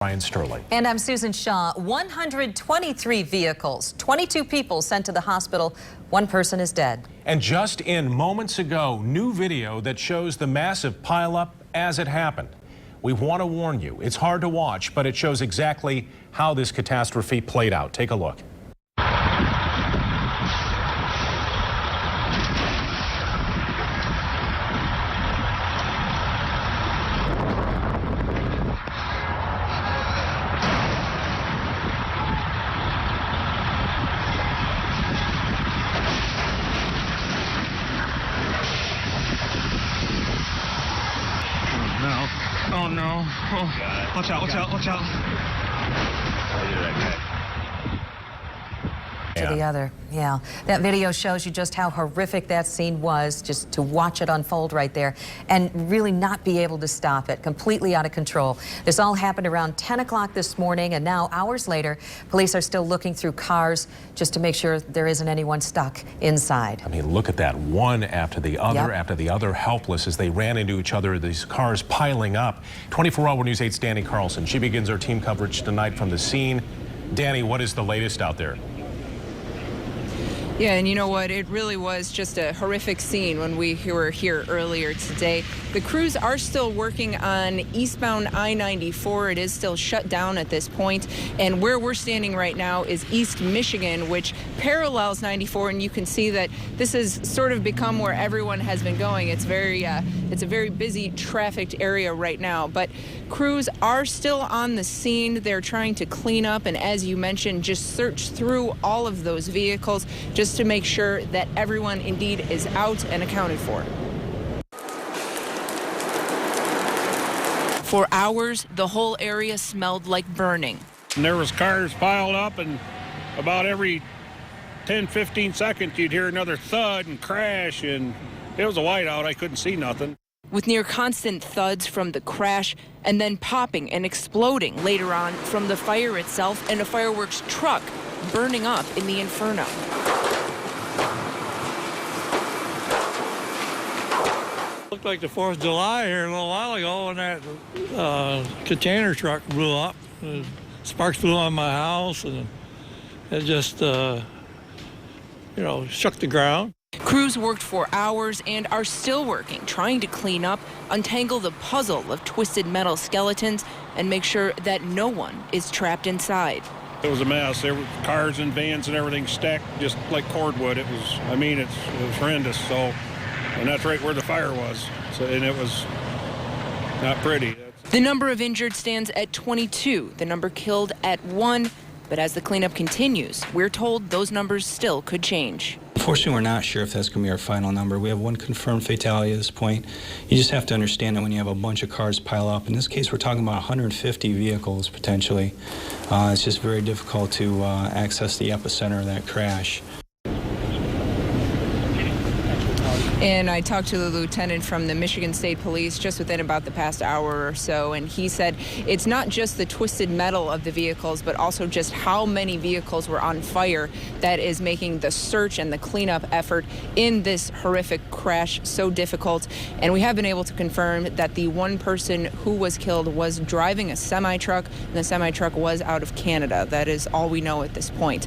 Ryan Sterling. And I'm Susan Shaw. 123 vehicles, 22 people sent to the hospital. One person is dead. And just in moments ago, new video that shows the massive pileup as it happened. We want to warn you, it's hard to watch, but it shows exactly how this catastrophe played out. Take a look. Oh no. Oh, watch out, watch out, watch out. To the other, yeah. That video shows you just how horrific that scene was, just to watch it unfold right there and really not be able to stop it, completely out of control. This all happened around 10 o'clock this morning, and now hours later, police are still looking through cars just to make sure there isn't anyone stuck inside. I mean, look at that, one after the other, Yep. after the other, helpless as they ran into each other, these cars piling up. 24-hour News 8's Danny Carlson. She begins our team coverage tonight from the scene. Danny, what is the latest out there? Yeah, and you know what? It really was just a horrific scene when we were here earlier today. The crews are still working on eastbound I-94. It is still shut down at this point. And where we're standing right now is East Michigan, which parallels 94. And you can see that this has sort of become where everyone has been going. It's a very busy trafficked area right now. But crews are still on the scene. They're trying to clean up and, as you mentioned, just search through all of those vehicles just to make sure that everyone indeed is out and accounted for. For hours, the whole area smelled like burning. And there was cars piled up, and about every 10-15 seconds you'd hear another thud and crash, and it was a whiteout. I couldn't see nothing. With near constant thuds from the crash and then popping and exploding later on from the fire itself and a fireworks truck burning up in the inferno. Looked like the 4th of July here a little while ago when that container truck blew up. Sparks flew on my house and it just, shook the ground. Crews worked for hours and are still working, trying to clean up, untangle the puzzle of twisted metal skeletons, and make sure that no one is trapped inside. It was a mess. There were cars and vans and everything stacked just like cordwood. It was horrendous. So, and that's right where the fire was. So, and it was not pretty. The number of injured stands at 22, the number killed at 1. But as the cleanup continues, we're told those numbers still could change. Unfortunately, we're not sure if that's going to be our final number. We have one confirmed fatality at this point. You just have to understand that when you have a bunch of cars pile up, in this case we're talking about 150 vehicles potentially, it's just very difficult to access the epicenter of that crash. And I talked to the lieutenant from the Michigan State Police just within about the past hour or so, and he said it's not just the twisted metal of the vehicles, but also just how many vehicles were on fire that is making the search and the cleanup effort in this horrific crash so difficult. And we have been able to confirm that the one person who was killed was driving a semi-truck, and the semi-truck was out of Canada. That is all we know at this point.